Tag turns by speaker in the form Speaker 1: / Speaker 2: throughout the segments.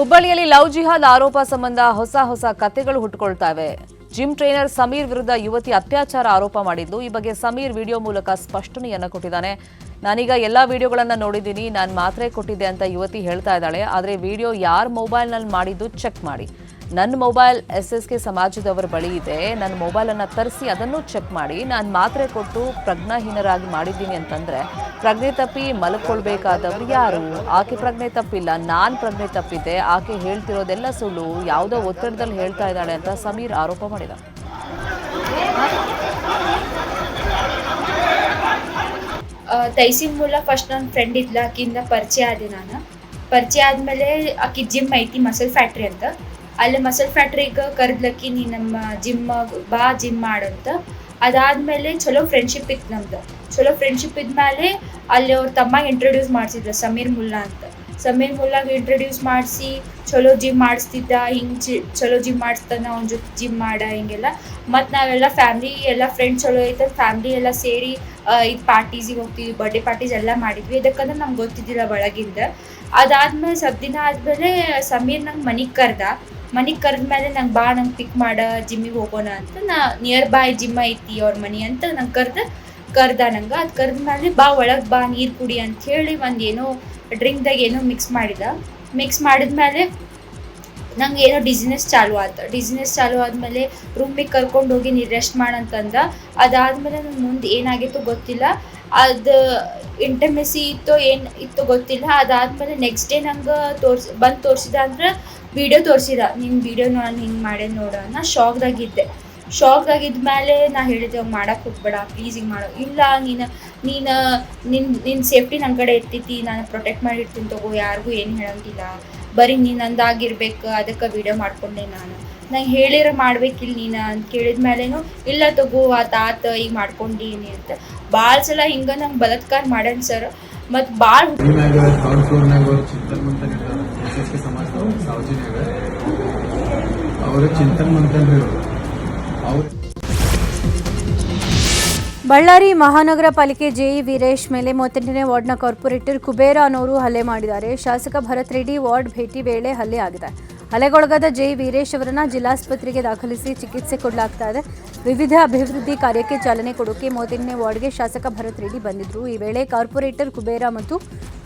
Speaker 1: ಹುಬ್ಬಳ್ಳಿಯಲ್ಲಿ ಲವ್ ಜಿಹಾದ್ ಆರೋಪ ಸಂಬಂಧ ಹೊಸ ಕಥೆಗಳು ಹುಟ್ಟುಕೊಳ್ತಾ ಇವೆ. ಜಿಮ್ ಟ್ರೈನರ್ ಸಮೀರ್ ವಿರುದ್ಧ ಯುವತಿ ಅತ್ಯಾಚಾರ ಆರೋಪ ಮಾಡಿದ್ದು, ಈ ಬಗ್ಗೆ ಸಮೀರ್ ವಿಡಿಯೋ ಮೂಲಕ ಸ್ಪಷ್ಟನೆಯನ್ನ ಕೊಟ್ಟಿದ್ದಾನೆ. ನಾನೀಗ ಎಲ್ಲಾ ವಿಡಿಯೋಗಳನ್ನ ನೋಡಿದ್ದೀನಿ, ನಾನು ಮಾತ್ರೆ ಕೊಟ್ಟಿದ್ದೆ ಅಂತ ಯುವತಿ ಹೇಳ್ತಾ ಇದ್ದಾಳೆ. ಆದರೆ ವಿಡಿಯೋ ಯಾರ ಮೊಬೈಲ್ನಲ್ಲಿ ಮಾಡಿದ್ದು ಚೆಕ್ ಮಾಡಿ. ನನ್ನ ಮೊಬೈಲ್ SSK ಸಮಾಜದವರ ಬಳಿ ಇದೆ. ನನ್ನ ಮೊಬೈಲನ್ನು ತರಿಸಿ ಅದನ್ನು ಚೆಕ್ ಮಾಡಿ. ನಾನು ಮಾತ್ರೆ ಕೊಟ್ಟು ಪ್ರಜ್ಞಾಹೀನರಾಗಿ ಮಾಡಿದ್ದೀನಿ ಅಂತಂದ್ರೆ ಪ್ರಜ್ಞೆ ತಪ್ಪಿ ಮಲ್ಕೊಳ್ಬೇಕಾದವ್ರು ಯಾರು? ಆಕೆ ಪ್ರಜ್ಞೆ ತಪ್ಪಿಲ್ಲ, ನಾನು ಪ್ರಜ್ಞೆ ತಪ್ಪಿದ್ದೆ. ಆಕೆ ಹೇಳ್ತಿರೋದೆಲ್ಲ ಸುಳ್ಳು, ಯಾವುದೋ ಒತ್ತಡದಲ್ಲಿ ಹೇಳ್ತಾ ಇದ್ದಾಳೆ ಅಂತ ಸಮೀರ್ ಆರೋಪ ಮಾಡಿದ.
Speaker 2: ತೈಸಿನ್ ಮೂಲ ಫಸ್ಟ್ ನನ್ನ ಫ್ರೆಂಡ್ ಇದ್ಲ, ಆಕಿಂದ ಪರಿಚಯ ಆದೆ. ನಾನು ಪರಿಚಯ ಆದಮೇಲೆ ಆಕಿ ಜಿಮ್ ಐತಿ ಮಸಲ್ ಫ್ಯಾಕ್ಟ್ರಿ ಅಂತ, ಅಲ್ಲಿ ಮಸಲ್ ಫ್ಯಾಕ್ಟ್ರಿಗೆ ಕರೆದ್ಲಕ್ಕಿ ನೀ ನಮ್ಮ ಜಿಮ್ ಮಾಡಂತ. ಅದಾದಮೇಲೆ ಚಲೋ ಫ್ರೆಂಡ್ಶಿಪ್ ಇತ್ತು ನಮ್ದು. ಚಲೋ ಫ್ರೆಂಡ್ಶಿಪ್ ಇದ್ಮೇಲೆ ಅಲ್ಲಿ ಅವ್ರ ತಮ್ಮ ಇಂಟ್ರೊಡ್ಯೂಸ್ ಮಾಡಿಸಿದ್ರು ಸಮೀರ್ ಮುಲ್ಲಾ ಅಂತ. ಸಮೀರ್ ಮುಲ್ಲಾಗೆ ಇಂಟ್ರೊಡ್ಯೂಸ್ ಮಾಡಿಸಿ ಚಲೋ ಜಿಮ್ ಮಾಡಿಸ್ತಿದ್ದ, ಹಿಂಗೆ ಚಲೋ ಜಿಮ್ ಮಾಡಿಸ್ತಾನೆ, ಅವ್ನ ಜೊತೆ ಜಿಮ್ ಮಾಡ ಹಿಂಗೆಲ್ಲ. ಮತ್ತು ನಾವೆಲ್ಲ ಫ್ಯಾಮ್ಲಿ ಎಲ್ಲ ಫ್ರೆಂಡ್ಸ್ ಚಲೋ ಐತೆ, ಫ್ಯಾಮ್ಲಿ ಎಲ್ಲ ಸೇರಿ ಇದು ಪಾರ್ಟೀಸಿಗೆ ಹೋಗ್ತೀವಿ, ಬರ್ಡೇ ಪಾರ್ಟೀಸ್ ಎಲ್ಲ ಮಾಡಿದ್ವಿ. ಇದಕ್ಕಂದ್ರೆ ನಮ್ಗೆ ಗೊತ್ತಿದ್ದಿಲ್ಲ ಒಳಗಿಂದ. ಅದಾದಮೇಲೆ ಸ್ವಲ್ಪ ದಿನ ಆದಮೇಲೆ ಸಮೀರ್ ನಂಗೆ ಮನೆಗೆ ಕರೆದ್ಮೇಲೆ ನಂಗೆ ನಂಗೆ ಪಿಕ್ ಮಾಡ ಜಿಮ್ಮಿಗೆ ಹೋಗೋಣ ಅಂತ. ನಿಯರ್ ಬೈ ಜಿಮ್ ಐತಿ ಅವ್ರ ಮನೆ ಅಂತ ನಂಗೆ ಕರ್ದ ನಂಗೆ. ಅದು ಕರೆದ್ಮೇಲೆ ಒಳಗೆ ಬಾ ನೀರು ಕುಡಿ ಅಂಥೇಳಿ ಒಂದು ಏನೋ ಡ್ರಿಂಕ್ದಾಗ ಏನೋ ಮಿಕ್ಸ್ ಮಾಡಿದ್ಮೇಲೆ ನಂಗೆ ಏನೋ ಡಿಸ್ನೆಸ್ ಚಾಲು ಆದಮೇಲೆ ರೂಮಿಗೆ ಕರ್ಕೊಂಡು ಹೋಗಿ ನೀರು ರೆಸ್ಟ್ ಮಾಡಂತಂದ. ಅದಾದಮೇಲೆ ನಂಗೆ ಮುಂದೆ ಏನಾಗಿತ್ತು ಗೊತ್ತಿಲ್ಲ, ಅದು ಇಂಟಮೆಸಿ ಏನು ಇತ್ತು ಗೊತ್ತಿಲ್ಲ. ಅದಾದಮೇಲೆ ನೆಕ್ಸ್ಟ್ ಡೇ ನಂಗೆ ತೋರಿಸಿದ ಅಂದ್ರೆ ವಿಡಿಯೋ ತೋರಿಸಿದ, ನಿನ್ನ ವಿಡಿಯೋ ನಾನು ಹಿಂಗೆ ಮಾಡೇ ನೋಡ. ನಾ ಶಾಕ್ದಾಗಿದ್ಮೇಲೆ ನಾ ಹೇಳಿದೆ ಮಾಡೋಕ್ಕೆ ಹೋಗ್ಬೇಡ ಪ್ಲೀಸ್, ಹಿಂಗೆ ಮಾಡೋ ಇಲ್ಲ, ನಿನ್ನ ಸೇಫ್ಟಿ ನನ್ನ ಕಡೆ ಇರ್ತೈತಿ, ನಾನು ಪ್ರೊಟೆಕ್ಟ್ ಮಾಡಿರ್ತೀನಿ ತಗೋ, ಯಾರಿಗೂ ಏನು ಹೇಳೋಂಗಿಲ್ಲ, ಬರೀ ನೀನು ನಂದಾಗಿರ್ಬೇಕು, ಅದಕ್ಕೆ ವಿಡಿಯೋ ಮಾಡಿಕೊಂಡೆ. ನಂಗೆ ಹೇಳಿರೋ ಮಾಡ್ಬೇಕಿಲ್ಲ ನೀನು ಅಂತ ಕೇಳಿದ್ಮೇಲೇನು ಇಲ್ಲ ತಗೋ ಆತ ಈಗ ಮಾಡ್ಕೊಂಡೀನಿ ಅಂತ. ಭಾಳ ಸಲ ಹಿಂಗೆ ನಂಗೆ ಬಲಾತ್ಕಾರ ಮಾಡ್ಯಾನ ಸರ್. ಮತ್ತು ಭಾಳ
Speaker 3: ಬಳ್ಳಾರಿ ಮಹಾನಗರ ಪಾಲಿಕೆ ಜೆಇ ವೀರೇಶ್ ಮೇಲೆ 38ನೇ ವಾರ್ಡ್ನ ಕಾರ್ಪೊರೇಟರ್ ಕುಬೇರ ಅನ್ನೋರು ಹಲ್ಲೆ ಮಾಡಿದ್ದಾರೆ. ಶಾಸಕ ಭರತ್ ರೆಡ್ಡಿ ವಾರ್ಡ್ ಭೇಟಿ ವೇಳೆ ಹಲ್ಲೆ ಆಗಿದೆ. ಹಲ್ಲೆಗೊಳಗಾದ ಜೆಇ ವೀರೇಶ್ ಅವರನ್ನ ಜಿಲ್ಲಾಸ್ಪತ್ರೆಗೆ ದಾಖಲಿಸಿ ಚಿಕಿತ್ಸೆ ಕೊಡಲಾಗ್ತಾ ಇದೆ. ವಿವಿಧ ಅಭಿವೃದ್ಧಿ ಕಾರ್ಯಕ್ಕೆ ಚಾಲನೆ ಕೊಡೋಕೆ 38ನೇ ವಾರ್ಡ್ಗೆ ಶಾಸಕ ಭರತ್ ರೆಡ್ಡಿ ಬಂದಿದ್ರು. ಈ ವೇಳೆ ಕಾರ್ಪೊರೇಟರ್ ಕುಬೇರ ಮತ್ತು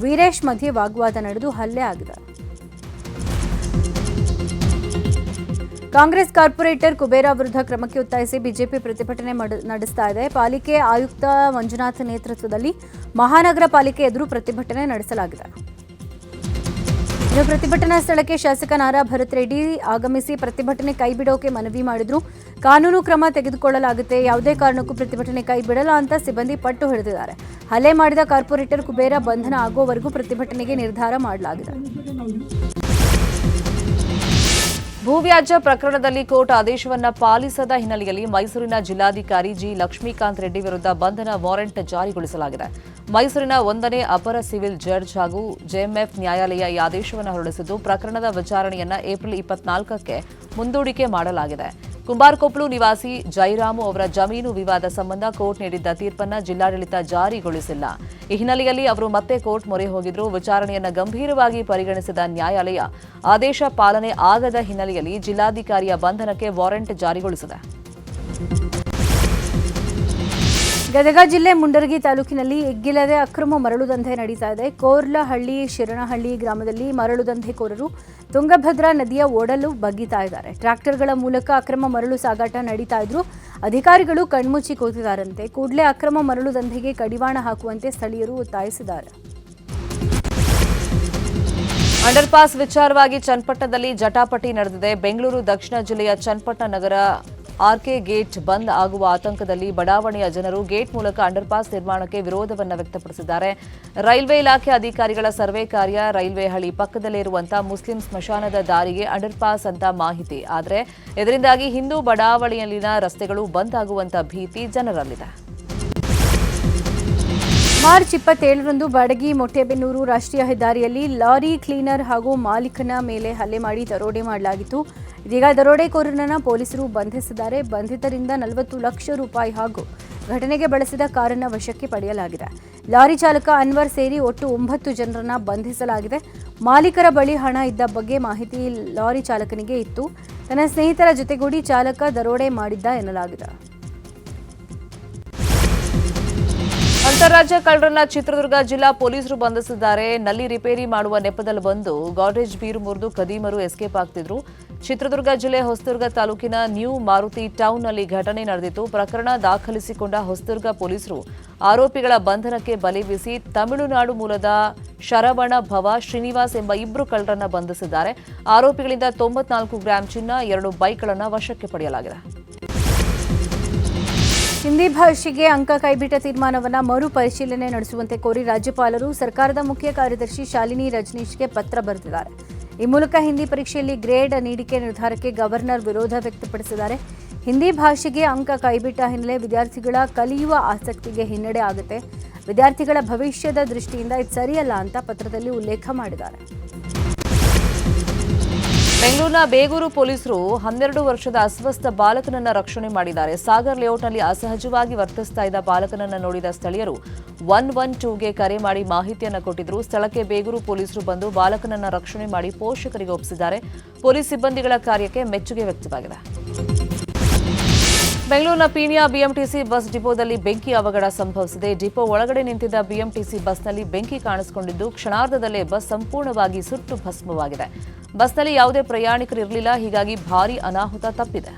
Speaker 3: ವೀರೇಶ್ ಮಧ್ಯೆ ವಾಗ್ವಾದ ನಡೆದು ಹಲ್ಲೆ ಆಗಿದೆ. ಕಾಂಗ್ರೆಸ್ ಕಾರ್ಪೊರೇಟರ್ ಕುಬೇರ ವಿರುದ್ಧ ಕ್ರಮಕ್ಕೆ ಒತ್ತಾಯಿಸಿ ಬಿಜೆಪಿ ಪ್ರತಿಭಟನೆ ನಡೆಸ್ತಾ ಇದೆ. ಪಾಲಿಕೆ ಆಯುಕ್ತ ಮಂಜುನಾಥ್ ನೇತೃತ್ವದಲ್ಲಿ ಮಹಾನಗರ ಪಾಲಿಕೆ ಎದುರು ಪ್ರತಿಭಟನೆ ನಡೆಸಲಾಗಿದೆ. ಪ್ರತಿಭಟನಾ ಸ್ಥಳಕ್ಕೆ ಶಾಸಕ ನಾರಾ ಭರತ್ ರೆಡ್ಡಿ ಆಗಮಿಸಿ ಪ್ರತಿಭಟನೆ ಕೈಬಿಡೋಕೆ ಮನವಿ ಮಾಡಿದ್ರು. ಕಾನೂನು ಕ್ರಮ ತೆಗೆದುಕೊಳ್ಳಲಾಗುತ್ತೆ, ಯಾವುದೇ ಕಾರಣಕ್ಕೂ ಪ್ರತಿಭಟನೆ ಕೈ ಬಿಡಲ್ಲ ಅಂತ ಸಿಬ್ಬಂದಿ ಪಟ್ಟು ಹಿಡಿದಿದ್ದಾರೆ. ಹಲ್ಲೆ ಮಾಡಿದ ಕಾರ್ಪೊರೇಟರ್ ಕುಬೇರ ಬಂಧನ ಆಗೋವರೆಗೂ ಪ್ರತಿಭಟನೆಗೆ ನಿರ್ಧಾರ ಮಾಡಲಾಗಿದೆ.
Speaker 1: ಭೂವ್ಯಾಜ್ಯ ಪ್ರಕರಣದಲ್ಲಿ ಕೋರ್ಟ್ ಆದೇಶವನ್ನ ಪಾಲಿಸದ ಹಿನ್ನೆಲೆಯಲ್ಲಿ ಮೈಸೂರಿನ ಜಿಲ್ಲಾಧಿಕಾರಿ ಜಿ ಲಕ್ಷ್ಮೀಕಾಂತ್ ರೆಡ್ಡಿ ವಿರುದ್ಧ ಬಂಧನ ವಾರೆಂಟ್ ಜಾರಿಗೊಳಿಸಲಾಗಿದೆ. ಮೈಸೂರಿನ 1ನೇ ಅಪರ ಸಿವಿಲ್ ಜಡ್ಜ್ ಹಾಗೂ ಜೆಎಂಎಫ್ ನ್ಯಾಯಾಲಯ ಈ ಆದೇಶವನ್ನು ಹೊರಡಿಸಿದ್ದು, ಪ್ರಕರಣದ ವಿಚಾರಣೆಯನ್ನ ಏಪ್ರಿಲ್ 24ಕ್ಕೆ ಮುಂದೂಡಿಕೆ ಮಾಡಲಾಗಿದೆ. ಕುಂಬಾರಕೊಪ್ಲು ನಿವಾಸಿ ಜೈರಾಮು ಅವರ ಜಮೀನು ವಿವಾದ ಸಂಬಂಧ ಕೋರ್ಟ್ ನೀಡಿದ್ದ ತೀರ್ಪನ್ನು ಜಿಲ್ಲಾಡಳಿತ ಜಾರಿಗೊಳಿಸಿಲ್ಲ. ಈ ಹಿನ್ನೆಲೆಯಲ್ಲಿ ಅವರು ಮತ್ತೆ ಕೋರ್ಟ್ ಮೊರೆ ಹೋಗಿದ್ರು. ವಿಚಾರಣೆಯನ್ನು ಗಂಭೀರವಾಗಿ ಪರಿಗಣಿಸಿದ ನ್ಯಾಯಾಲಯ ಆದೇಶ ಪಾಲನೆ ಆಗದ ಹಿನ್ನೆಲೆಯಲ್ಲಿ ಜಿಲ್ಲಾಧಿಕಾರಿಯ ಬಂಧನಕ್ಕೆ ವಾರೆಂಟ್ ಜಾರಿಗೊಳಿಸಿದೆ.
Speaker 3: ಗದಗ ಜಿಲ್ಲೆ ಮುಂಡರಗಿ ತಾಲೂಕಿನಲ್ಲಿ ಎಗ್ಗಿಲ್ಲದೆ ಅಕ್ರಮ ಮರಳು ದಂಧೆ ನಡೀತಾ ಇದೆ. ಕೋರ್ಲಹಳ್ಳಿ ಶಿರಣಹಳ್ಳಿ ಗ್ರಾಮದಲ್ಲಿ ಮರಳು ದಂಧೆಕೋರರು ತುಂಗಭದ್ರಾ ನದಿಯ ಓಡಲು ಬಗ್ಗಿತಾ ಇದ್ದಾರೆ. ಟ್ರ್ಯಾಕ್ಟರ್ಗಳ ಮೂಲಕ ಅಕ್ರಮ ಮರಳು ಸಾಗಾಟ ನಡೀತಾ ಇದ್ರು. ಅಧಿಕಾರಿಗಳು ಕಣ್ಮುಚ್ಚಿ ಕೂತಿದ್ದಾರಂತೆ. ಕೂಡಲೇ ಅಕ್ರಮ ಮರಳು ದಂಧೆಗೆ ಕಡಿವಾಣ ಹಾಕುವಂತೆ ಸ್ಥಳೀಯರು ಒತ್ತಾಯಿಸಿದ್ದಾರೆ.
Speaker 1: ಅಂಡರ್ಪಾಸ್ ವಿಚಾರವಾಗಿ ಚನ್ನಪಟ್ಟಣದಲ್ಲಿ ಜಟಾಪಟಿ ನಡೆದಿದೆ. ಬೆಂಗಳೂರು ದಕ್ಷಿಣ ಜಿಲ್ಲೆಯ ಚನ್ನಪಟ್ಟಣ ನಗರ ಆರ್ಕೆ ಗೇಟ್ ಬಂದ್ ಆಗುವ ಆತಂಕದಲ್ಲಿ ಬಡಾವಣೆಯ ಜನರು ಗೇಟ್ ಮೂಲಕ ಅಂಡರ್ಪಾಸ್ ನಿರ್ಮಾಣಕ್ಕೆ ವಿರೋಧವನ್ನು ವ್ಯಕ್ತಪಡಿಸಿದ್ದಾರೆ. ರೈಲ್ವೆ ಇಲಾಖೆ ಅಧಿಕಾರಿಗಳ ಸರ್ವೆ ಕಾರ್ಯ ರೈಲ್ವೆ ಹಳಿ ಪಕ್ಕದಲ್ಲೇ ಇರುವಂತಹ ಮುಸ್ಲಿಂ ಸ್ಮಶಾನದ ದಾರಿಗೆ ಅಂಡರ್ಪಾಸ್ ಅಂತ ಮಾಹಿತಿ. ಆದರೆ ಇದರಿಂದಾಗಿ ಹಿಂದೂ ಬಡಾವಣೆಯಲ್ಲಿನ ರಸ್ತೆಗಳು ಬಂದ್ ಆಗುವಂತ ಭೀತಿ ಜನರಲ್ಲಿದೆ.
Speaker 3: ಮಾರ್ಚ್ 27ರಂದು ಬಾಡಗಿ ಮೊಟ್ಟೆಬೆನ್ನೂರು ರಾಷ್ಟ್ರೀಯ ಹೆದ್ದಾರಿಯಲ್ಲಿ ಲಾರಿ ಕ್ಲೀನರ್ ಹಾಗೂ ಮಾಲೀಕನ ಮೇಲೆ ಹಲ್ಲೆ ಮಾಡಿ ದರೋಡೆ ಮಾಡಲಾಗಿತ್ತು. ಇದೀಗ ದರೋಡೆಕೋರರನ್ನು ಪೊಲೀಸರು ಬಂಧಿಸಿದ್ದಾರೆ. ಬಂಧಿತರಿಂದ 40 ಲಕ್ಷ ರೂಪಾಯಿ ಹಾಗೂ ಘಟನೆಗೆ ಬಳಸಿದ ಕಾರನ್ನು ವಶಕ್ಕೆ ಪಡೆಯಲಾಗಿದೆ. ಲಾರಿ ಚಾಲಕ ಅನ್ವರ್ ಸೇರಿ ಒಟ್ಟು 9 ಜನರನ್ನು ಬಂಧಿಸಲಾಗಿದೆ. ಮಾಲೀಕರ ಬಳಿ ಹಣ ಇದ್ದ ಬಗ್ಗೆ ಮಾಹಿತಿ ಲಾರಿ ಚಾಲಕನಿಗೆ ಇತ್ತು. ತನ್ನ ಸ್ನೇಹಿತರ ಜೊತೆಗೂಡಿ ಚಾಲಕ ದರೋಡೆ ಮಾಡಿದ್ದ ಎನ್ನಲಾಗಿದೆ.
Speaker 1: ಅಂತಾರಾಜ್ಯ ಕಳ್ಳರನ್ನ ಚಿತ್ರದುರ್ಗ ಜಿಲ್ಲಾ ಪೊಲೀಸರು ಬಂಧಿಸಿದ್ದಾರೆ. ನಲ್ಲಿ ರಿಪೇರಿ ಮಾಡುವ ನೆಪದಲ್ಲಿ ಬಂದು ಗಾಡ್ರೇಜ್ ಬೀರು ಮುರಿದು ಕದೀಮರು ಎಸ್ಕೇಪ್ ಆಗ್ತಿದ್ರು. ಚಿತ್ರದುರ್ಗ ಜಿಲ್ಲೆ ಹೊಸದುರ್ಗ ತಾಲೂಕಿನ ನ್ಯೂ ಮಾರುತಿ ಟೌನ್ನಲ್ಲಿ ಘಟನೆ ನಡೆದಿತ್ತು. ಪ್ರಕರಣ ದಾಖಲಿಸಿಕೊಂಡ ಹೊಸದುರ್ಗ ಪೊಲೀಸರು ಆರೋಪಿಗಳ ಬಂಧನಕ್ಕೆ ಬಲೆ ಬೀಸಿ ತಮಿಳುನಾಡು ಮೂಲದ ಶರವಣ ಭವ ಶ್ರೀನಿವಾಸ್ ಎಂಬ 2 ಕಳ್ಳರನ್ನ ಬಂಧಿಸಿದ್ದಾರೆ. ಆರೋಪಿಗಳಿಂದ 94 ಗ್ರಾಂ ಚಿನ್ನ, 2 ಬೈಕ್ಗಳನ್ನು ವಶಕ್ಕೆ ಪಡೆಯಲಾಗಿದೆ.
Speaker 3: ಹಿಂದಿ ಭಾಷೆಗೆ ಅಂಕ ಕೈಬಿಟ್ಟ ತೀರ್ಮಾನವನ್ನು ಮರು ಪರಿಶೀಲನೆ ನಡೆಸುವಂತೆ ಕೋರಿ ರಾಜ್ಯಪಾಲರು ಸರ್ಕಾರದ ಮುಖ್ಯ ಕಾರ್ಯದರ್ಶಿ ಶಾಲಿನಿ ರಜನೀಶ್ಗೆ ಪತ್ರ ಬರೆದಿದ್ದಾರೆ. ಈ ಮೂಲಕ ಹಿಂದಿ ಪರೀಕ್ಷೆಯಲ್ಲಿ ಗ್ರೇಡ್ ನೀಡಿಕೆ ನಿರ್ಧಾರಕ್ಕೆ ಗವರ್ನರ್ ವಿರೋಧ ವ್ಯಕ್ತಪಡಿಸಿದ್ದಾರೆ. ಹಿಂದಿ ಭಾಷೆಗೆ ಅಂಕ ಕೈಬಿಟ್ಟ ಹಿನ್ನೆಲೆ ವಿದ್ಯಾರ್ಥಿಗಳ ಕಲಿಯುವ ಆಸಕ್ತಿಗೆ ಹಿನ್ನಡೆ ಆಗುತ್ತೆ. ವಿದ್ಯಾರ್ಥಿಗಳ ಭವಿಷ್ಯದ ದೃಷ್ಟಿಯಿಂದ ಇದು ಸರಿಯಲ್ಲ ಅಂತ ಪತ್ರದಲ್ಲಿ ಉಲ್ಲೇಖ ಮಾಡಿದ್ದಾರೆ.
Speaker 1: ಬೆಂಗಳೂರಿನ ಬೇಗೂರು ಪೊಲೀಸರು 12 ವರ್ಷದ ಅಸ್ವಸ್ಥ ಬಾಲಕನನ್ನ ರಕ್ಷಣೆ ಮಾಡಿದ್ದಾರೆ. ಸಾಗರ್ ಲೇಔಟ್ನಲ್ಲಿ ಅಸಹಜವಾಗಿ ವರ್ತಿಸ್ತಾ ಇದ್ದ ಬಾಲಕನನ್ನ ನೋಡಿದ ಸ್ಥಳೀಯರು 112ಗೆ ಕರೆ ಮಾಡಿ ಮಾಹಿತಿಯನ್ನು ಕೊಟ್ಟಿದ್ರು. ಸ್ಥಳಕ್ಕೆ ಬೇಗೂರು ಪೊಲೀಸರು ಬಂದು ಬಾಲಕನನ್ನ ರಕ್ಷಣೆ ಮಾಡಿ ಪೋಷಕರಿಗೆ ಒಪ್ಪಿಸಿದ್ದಾರೆ. ಪೊಲೀಸ್ ಸಿಬ್ಬಂದಿಗಳ ಕಾರ್ಯಕ್ಕೆ ಮೆಚ್ಚುಗೆ ವ್ಯಕ್ತವಾಗಿದೆ. ಬೆಂಗಳೂರಿನ ಪೀಣ್ಯ ಬಿಎಂಟಿಸಿ ಬಸ್ ಡಿಪೋದಲ್ಲಿ ಬೆಂಕಿ ಅವಘಡ ಸಂಭವಿಸಿದೆ. ಡಿಪೋ ಒಳಗಡೆ ನಿಂತಿದ್ದ ಬಿಎಂಟಿಸಿ ಬಸ್ನಲ್ಲಿ ಬೆಂಕಿ ಕಾಣಿಸಿಕೊಂಡಿದ್ದು ಕ್ಷಣಾರ್ಧದಲ್ಲೇ ಬಸ್ ಸಂಪೂರ್ಣವಾಗಿ ಸುಟ್ಟು ಭಸ್ಮವಾಗಿದೆ. ಬಸ್ನಲ್ಲಿ ಯಾವುದೇ ಪ್ರಯಾಣಿಕರು ಇರಲಿಲ್ಲ. ಹೀಗಾಗಿ ಭಾರೀ ಅನಾಹುತ ತಪ್ಪಿದೆ.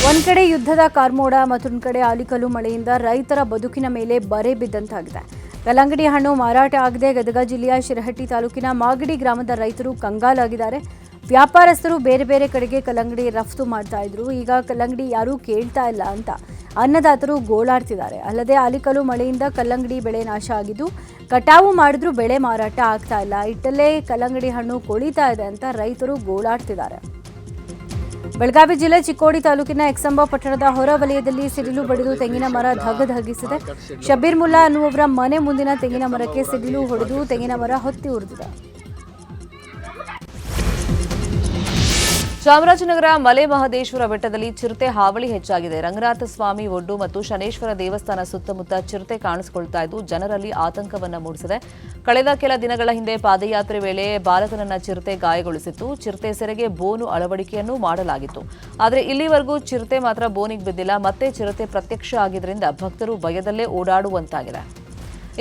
Speaker 3: ಒಂದ್ ಕಡೆ ಯುದ್ಧದ ಕಾರ್ಮೋಡ, ಮತ್ತೊಂದು ಕಡೆ ಆಲಿಕಲ್ಲು ಮಳೆಯಿಂದ ರೈತರ ಬದುಕಿನ ಮೇಲೆ ಬರೆ ಬಿದ್ದಂತಾಗಿದೆ. ಕಲ್ಲಂಗಡಿ ಹಣ್ಣು ಮಾರಾಟ ಆಗದೆ ಗದಗ ಜಿಲ್ಲೆಯ ಶಿರಹಟ್ಟಿ ತಾಲೂಕಿನ ಮಾಗಡಿ ಗ್ರಾಮದ ರೈತರು ಕಂಗಾಲಾಗಿದ್ದಾರೆ. ವ್ಯಾಪಾರಸ್ಥರು ಬೇರೆ ಬೇರೆ ಕಡೆಗೆ ಕಲ್ಲಂಗಡಿ ರಫ್ತು ಮಾಡ್ತಾ ಇದ್ರು. ಈಗ ಕಲ್ಲಂಗಡಿ ಯಾರೂ ಕೇಳ್ತಾ ಇಲ್ಲ ಅಂತ ಅನ್ನದಾತರು ಗೋಳಾಡ್ತಿದ್ದಾರೆ. ಅಲ್ಲದೆ ಆಲಿಕಲ್ಲು ಮಳೆಯಿಂದ ಕಲ್ಲಂಗಡಿ ಬೆಳೆ ನಾಶ ಆಗಿದ್ದು ಕಟಾವು ಮಾಡಿದ್ರೂ ಬೆಳೆ ಮಾರಾಟ ಆಗ್ತಾ ಇಲ್ಲ. ಇಟ್ಟಲ್ಲೇ ಕಲ್ಲಂಗಡಿ ಹಣ್ಣು ಕೊಳಿತಾ ಇದೆ ಅಂತ ರೈತರು ಗೋಳಾಡ್ತಿದ್ದಾರೆ. ಬೆಳಗಾವಿ ಜಿಲ್ಲೆ ಚಿಕ್ಕೋಡಿ ತಾಲೂಕಿನ ಎಕ್ಸಂಬ ಪಟ್ಟಣದ ಹೊರ ವಲಯದಲ್ಲಿ ಸಿಡಿಲು ಬಡಿದು ತೆಂಗಿನ ಮರ ಧಗಧಗಿಸಿದೆ. ಶಬೀರ್ ಮುಲ್ಲಾ ಅನ್ನುವವರ ಮನೆ ಮುಂದಿನ ತೆಂಗಿನ ಮರಕ್ಕೆ ಸಿಡಿಲು ಹೊಡೆದು ತೆಂಗಿನ ಮರ ಹೊತ್ತಿ ಉರಿದಿದೆ.
Speaker 1: ಚಾಮರಾಜನಗರ ಮಲೆ ಮಹದೇಶ್ವರ ಬೆಟ್ಟದಲ್ಲಿ ಚಿರತೆ ಹಾವಳಿ ಹೆಚ್ಚಾಗಿದೆ. ರಂಗನಾಥ ಸ್ವಾಮಿ ಒಡ್ಡು ಮತ್ತು ಶನೇಶ್ವರ ದೇವಸ್ಥಾನ ಸುತ್ತಮುತ್ತ ಚಿರತೆ ಕಾಣಿಸಿಕೊಳ್ತಾ ಇದ್ದು ಜನರಲ್ಲಿ ಆತಂಕವನ್ನ ಮೂಡಿಸಿದೆ. ಕಳೆದ ಕೆಲ ದಿನಗಳ ಹಿಂದೆ ಪಾದಯಾತ್ರೆ ವೇಳೆ ಬಾಲಕನನ್ನ ಚಿರತೆ ಗಾಯಗೊಳಿಸಿತ್ತು. ಚಿರತೆ ಸೆರೆಗೆ ಬೋನು ಅಳವಡಿಕೆಯನ್ನೂ ಮಾಡಲಾಗಿತ್ತು. ಆದರೆ ಇಲ್ಲಿವರೆಗೂ ಚಿರತೆ ಮಾತ್ರ ಬೋನಿಗೆ ಬಿದ್ದಿಲ್ಲ. ಮತ್ತೆ ಚಿರತೆ ಪ್ರತ್ಯಕ್ಷ ಆಗಿದ್ದರಿಂದ ಭಕ್ತರು ಭಯದಲ್ಲೇ ಓಡಾಡುವಂತಾಗಿದೆ.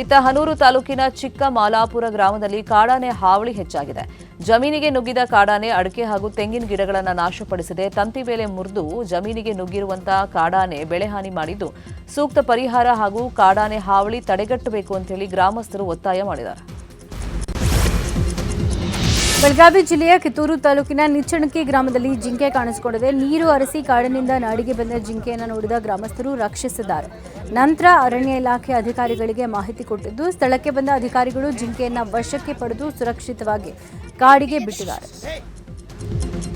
Speaker 1: ಇತ್ತ ಹನೂರು ತಾಲೂಕಿನ ಚಿಕ್ಕ ಮಾಲಾಪುರ ಗ್ರಾಮದಲ್ಲಿ ಕಾಡಾನೆ ಹಾವಳಿ ಹೆಚ್ಚಾಗಿದೆ. ಜಮೀನಿಗೆ ನುಗ್ಗಿದ ಕಾಡಾನೆ ಅಡಿಕೆ ಹಾಗೂ ತೆಂಗಿನ ಗಿಡಗಳನ್ನು ನಾಶಪಡಿಸಿದೆ. ತಂತಿ ಬೇಲೆ ಮುರಿದು ಜಮೀನಿಗೆ ನುಗ್ಗಿರುವಂತಹ ಕಾಡಾನೆ ಬೆಳೆ ಹಾನಿ ಮಾಡಿದ್ದು ಸೂಕ್ತ ಪರಿಹಾರ ಹಾಗೂ ಕಾಡಾನೆ ಹಾವಳಿ ತಡೆಗಟ್ಟಬೇಕು ಅಂತ ಹೇಳಿ ಗ್ರಾಮಸ್ಥರು ಒತ್ತಾಯ ಮಾಡಿದ್ದಾರೆ.
Speaker 3: ಬೆಳಗಾವಿ ಜಿಲ್ಲೆಯ ಕಿತ್ತೂರು ತಾಲೂಕಿನ ನಿಚ್ಚಣಕಿ ಗ್ರಾಮದಲ್ಲಿ ಜಿಂಕೆ ಕಾಣಿಸಿಕೊಂಡಿದೆ. ನೀರು ಹರಿಸಿ ಕಾಡಿನಿಂದ ನಾಡಿಗೆ ಬಂದ ಜಿಂಕೆಯನ್ನು ನೋಡಿದ ಗ್ರಾಮಸ್ಥರು ರಕ್ಷಿಸಿದ್ದಾರೆ. ನಂತರ ಅರಣ್ಯ ಇಲಾಖೆ ಅಧಿಕಾರಿಗಳಿಗೆ ಮಾಹಿತಿ ಕೊಟ್ಟಿದ್ದು ಸ್ಥಳಕ್ಕೆ ಬಂದ ಅಧಿಕಾರಿಗಳು ಜಿಂಕೆಯನ್ನು ವಶಕ್ಕೆ ಪಡೆದು ಸುರಕ್ಷಿತವಾಗಿ ಕಾಡಿಗೆ ಬಿಟ್ಟಿದ್ದಾರೆ.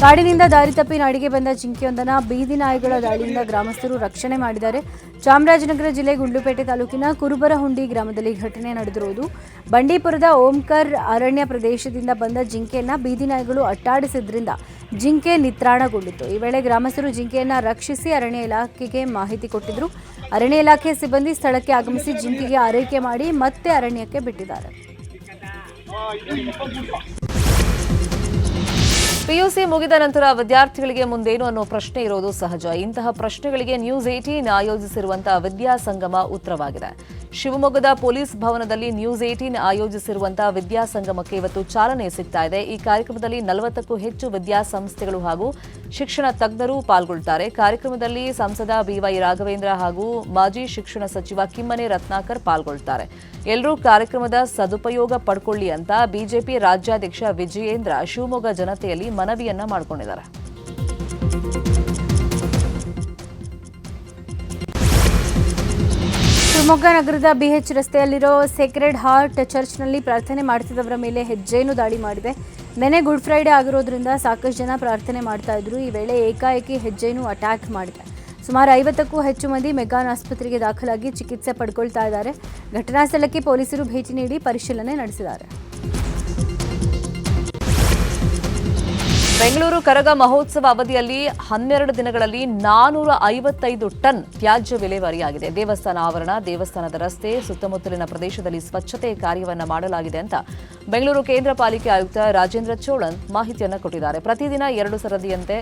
Speaker 3: ಕಾಡಿನಿಂದ ದಾರಿ ತಪ್ಪಿ ನಾಡಿಗೆ ಬಂದ ಜಿಂಕೆಯೊಂದನ್ನು ಬೀದಿ ನಾಯಿಗಳ ದಾಳಿಯಿಂದ ಗ್ರಾಮಸ್ಥರು ರಕ್ಷಣೆ ಮಾಡಿದ್ದಾರೆ. ಚಾಮರಾಜನಗರ ಜಿಲ್ಲೆ ಗುಂಡ್ಲುಪೇಟೆ ತಾಲೂಕಿನ ಕುರುಬರಹುಂಡಿ ಗ್ರಾಮದಲ್ಲಿ ಘಟನೆ ನಡೆದಿರುವುದು. ಬಂಡೀಪುರದ ಓಂಕರ್ ಅರಣ್ಯ ಪ್ರದೇಶದಿಂದ ಬಂದ ಜಿಂಕೆಯನ್ನು ಬೀದಿ ನಾಯಿಗಳು ಅಟ್ಟಾಡಿಸಿದ್ರಿಂದ ಜಿಂಕೆ ನಿತ್ರಾಣಗೊಂಡಿತ್ತು. ಈ ವೇಳೆ ಗ್ರಾಮಸ್ಥರು ಜಿಂಕೆಯನ್ನು ರಕ್ಷಿಸಿ ಅರಣ್ಯ ಇಲಾಖೆಗೆ ಮಾಹಿತಿ ಕೊಟ್ಟಿದ್ದರು. ಅರಣ್ಯ ಇಲಾಖೆ ಸಿಬ್ಬಂದಿ ಸ್ಥಳಕ್ಕೆ ಆಗಮಿಸಿ ಜಿಂಕೆಗೆ ಆರೈಕೆ ಮಾಡಿ ಮತ್ತೆ ಅರಣ್ಯಕ್ಕೆ ಬಿಟ್ಟಿದ್ದಾರೆ.
Speaker 1: ಪಿಯುಸಿ ಮುಗಿದ ನಂತರ ವಿದ್ಯಾರ್ಥಿಗಳಿಗೆ ಮುಂದೇನು ಅನ್ನೋ ಪ್ರಶ್ನೆ ಇರೋದು ಸಹಜ. ಇಂತಹ ಪ್ರಶ್ನೆಗಳಿಗೆ ನ್ಯೂಸ್ 18 ಆಯೋಜಿಸಿರುವಂತಹ ವಿದ್ಯಾಸಂಗಮ ಉತ್ತರವಾಗಿದೆ. ಶಿವಮೊಗ್ಗದ ಪೊಲೀಸ್ ಭವನದಲ್ಲಿ ನ್ಯೂಸ್ 18 ಆಯೋಜಿಸಿರುವಂತಹ ವಿದ್ಯಾಸಂಗಮಕ್ಕೆ ಇವತ್ತು ಚಾಲನೆ ಸಿಗ್ತಾ ಇದೆ. ಈ ಕಾರ್ಯಕ್ರಮದಲ್ಲಿ 40ಕ್ಕೂ ಹೆಚ್ಚು ವಿದ್ಯಾಸಂಸ್ಥೆಗಳು ಹಾಗೂ ಶಿಕ್ಷಣ ತಜ್ಞರು ಪಾಲ್ಗೊಳ್ಳುತ್ತಾರೆ. ಕಾರ್ಯಕ್ರಮದಲ್ಲಿ ಸಂಸದ ಬಿವೈ ರಾಘವೇಂದ್ರ ಹಾಗೂ ಮಾಜಿ ಶಿಕ್ಷಣ ಸಚಿವ ಕಿಮ್ಮನೆ ರತ್ನಾಕರ್ ಪಾಲ್ಗೊಳ್ಳುತ್ತಾರೆ. ಎಲ್ಲರೂ ಕಾರ್ಯಕ್ರಮದ ಸದುಪಯೋಗ ಪಡ್ಕೊಳ್ಳಿ ಅಂತ ಬಿಜೆಪಿ ರಾಜ್ಯಾಧ್ಯಕ್ಷ ವಿಜಯೇಂದ್ರ ಶಿವಮೊಗ್ಗ ಜನತೆಯಲ್ಲಿ ಮನವಿಯನ್ನ ಮಾಡಿಕೊಂಡಿದ್ದಾರೆ.
Speaker 3: ಶಿವಮೊಗ್ಗ ನಗರದ ಬಿಎಚ್ ರಸ್ತೆಯಲ್ಲಿರೋ ಸೇಕ್ರೆಡ್ ಹಾರ್ಟ್ ಚರ್ಚ್ನಲ್ಲಿ ಪ್ರಾರ್ಥನೆ ಮಾಡ್ತಿದ್ದವರ ಮೇಲೆ ಹೆಜ್ಜೆಯನ್ನು ದಾಳಿ ಮಾಡಿದೆ. ನೆನೆ ಗುಡ್ ಫ್ರೈಡೆ ಆಗಿರೋದ್ರಿಂದ ಸಾಕಷ್ಟು ಜನ ಪ್ರಾರ್ಥನೆ ಮಾಡ್ತಾ ಇದ್ರು. ಈ ವೇಳೆ ಏಕಾಏಕಿ ಹೆಜ್ಜೆಯನ್ನು ಅಟ್ಯಾಕ್ ಮಾಡಿದೆ. ಸುಮಾರು 50ಕ್ಕೂ ಹೆಚ್ಚು ಮಂದಿ ಮೆಗ್ಗಾನ್ ಆಸ್ಪತ್ರೆಗೆ ದಾಖಲಾಗಿ ಚಿಕಿತ್ಸೆ ಪಡ್ಕೊಳ್ತಾ ಇದ್ದಾರೆ. ಘಟನಾ ಸ್ಥಳಕ್ಕೆ ಪೊಲೀಸರು ಭೇಟಿ ನೀಡಿ ಪರಿಶೀಲನೆ ನಡೆಸಿದ್ದಾರೆ.
Speaker 1: ಬೆಂಗಳೂರು ಕರಗ ಮಹೋತ್ಸವ ಅವಧಿಯಲ್ಲಿ 12 ದಿನಗಳಲ್ಲಿ 455 ಟನ್ ತ್ಯಾಜ್ಯ ವಿಲೇವಾರಿಯಾಗಿದೆ. ದೇವಸ್ಥಾನ ಆವರಣ, ದೇವಸ್ಥಾನದ ರಸ್ತೆ, ಸುತ್ತಮುತ್ತಲಿನ ಪ್ರದೇಶದಲ್ಲಿ ಸ್ವಚ್ಛತೆ ಕಾರ್ಯವನ್ನು ಮಾಡಲಾಗಿದೆ ಅಂತ ಬೆಂಗಳೂರು ಕೇಂದ್ರ ಪಾಲಿಕೆ ಆಯುಕ್ತ ರಾಜೇಂದ್ರ ಚೋಳನ್ ಮಾಹಿತಿಯನ್ನು ಕೊಟ್ಟಿದ್ದಾರೆ. ಪ್ರತಿದಿನ 2 ಸರದಿಯಂತೆ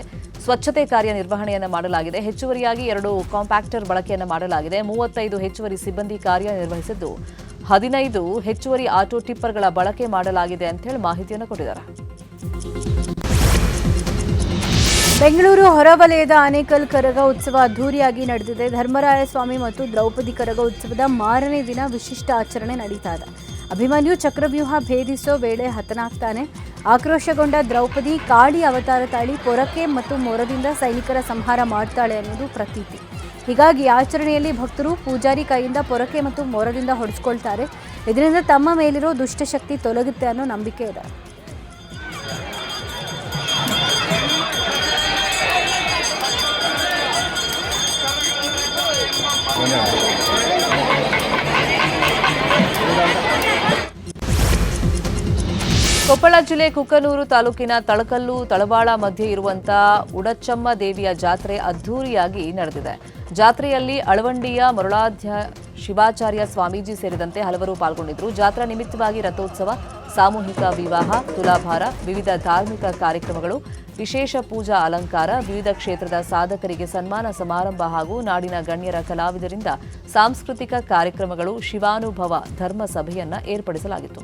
Speaker 1: ಸ್ವಚ್ಛತೆ ಕಾರ್ಯ ನಿರ್ವಹಣೆಯನ್ನು ಮಾಡಲಾಗಿದೆ. ಹೆಚ್ಚುವರಿಯಾಗಿ 2 ಕಾಂಪ್ಯಾಕ್ಟರ್ ಬಳಕೆಯನ್ನು ಮಾಡಲಾಗಿದೆ. 35 ಹೆಚ್ಚುವರಿ ಸಿಬ್ಬಂದಿ ಕಾರ್ಯನಿರ್ವಹಿಸಿದ್ದು 15 ಹೆಚ್ಚುವರಿ ಆಟೋ ಟಿಪ್ಪರ್ಗಳ ಬಳಕೆ ಮಾಡಲಾಗಿದೆ ಅಂತ ಹೇಳಿ ಮಾಹಿತಿಯನ್ನು ಕೊಟ್ಟಿದ್ದಾರೆ.
Speaker 3: ಬೆಂಗಳೂರು ಹೊರವಲಯದ ಆನೇಕಲ್ ಕರಗ ಉತ್ಸವ ಅದ್ದೂರಿಯಾಗಿ ನಡೆದಿದೆ. ಧರ್ಮರಾಯ ಸ್ವಾಮಿ ಮತ್ತು ದ್ರೌಪದಿ ಕರಗ ಉತ್ಸವದ ಮಾರನೇ ದಿನ ವಿಶಿಷ್ಟ ಆಚರಣೆ ನಡೀತಾ ಇದೆ. ಅಭಿಮನ್ಯು ಚಕ್ರವ್ಯೂಹ ಭೇದಿಸೋ ವೇಳೆ ಹತನಾಗ್ತಾನೆ. ಆಕ್ರೋಶಗೊಂಡ ದ್ರೌಪದಿ ಕಾಳಿ ಅವತಾರ ತಾಳಿ ಪೊರಕೆ ಮತ್ತು ಮೊರದಿಂದ ಸೈನಿಕರ ಸಂಹಾರ ಮಾಡ್ತಾಳೆ ಅನ್ನೋದು ಪ್ರತೀತಿ. ಹೀಗಾಗಿ ಆಚರಣೆಯಲ್ಲಿ ಭಕ್ತರು ಪೂಜಾರಿ ಕೈಯಿಂದ ಪೊರಕೆ ಮತ್ತು ಮೊರದಿಂದ ಹೊಡೆಸ್ಕೊಳ್ತಾರೆ. ಇದರಿಂದ ತಮ್ಮ ಮೇಲಿರೋ ದುಷ್ಟಶಕ್ತಿ ತೊಲಗುತ್ತೆ ಅನ್ನೋ ನಂಬಿಕೆ ಇದೆ.
Speaker 1: ಕೊಪ್ಪಳ ಜಿಲ್ಲೆ ಕುಕ್ಕನೂರು ತಾಲೂಕಿನ ತಳಕಲ್ಲು ತಳವಾಳ ಮಧ್ಯೆ ಇರುವಂತಹ ಉಡಚಮ್ಮ ದೇವಿಯ ಜಾತ್ರೆ ಅದ್ದೂರಿಯಾಗಿ ನಡೆದಿದೆ. ಜಾತ್ರೆಯಲ್ಲಿ ಅಳವಂಡಿಯ ಮರುಳಾಧ್ಯ ಶಿವಾಚಾರ್ಯ ಸ್ವಾಮೀಜಿ ಸೇರಿದಂತೆ ಹಲವರು ಪಾಲ್ಗೊಂಡಿದ್ದರು. ಜಾತ್ರಾ ನಿಮಿತ್ತವಾಗಿ ರಥೋತ್ಸವ, ಸಾಮೂಹಿಕ ವಿವಾಹ, ತುಲಾಭಾರ, ವಿವಿಧ ಧಾರ್ಮಿಕ ಕಾರ್ಯಕ್ರಮಗಳು, ವಿಶೇಷ ಪೂಜಾ ಅಲಂಕಾರ, ವಿವಿಧ ಕ್ಷೇತ್ರದ ಸಾಧಕರಿಗೆ ಸನ್ಮಾನ ಸಮಾರಂಭ ಹಾಗೂ ನಾಡಿನ ಗಣ್ಯರ ಕಲಾವಿದರಿಂದ ಸಾಂಸ್ಕೃತಿಕ ಕಾರ್ಯಕ್ರಮಗಳು, ಶಿವಾನುಭವ ಧರ್ಮ ಸಭೆಯನ್ನ ಏರ್ಪಡಿಸಲಾಗಿತ್ತು.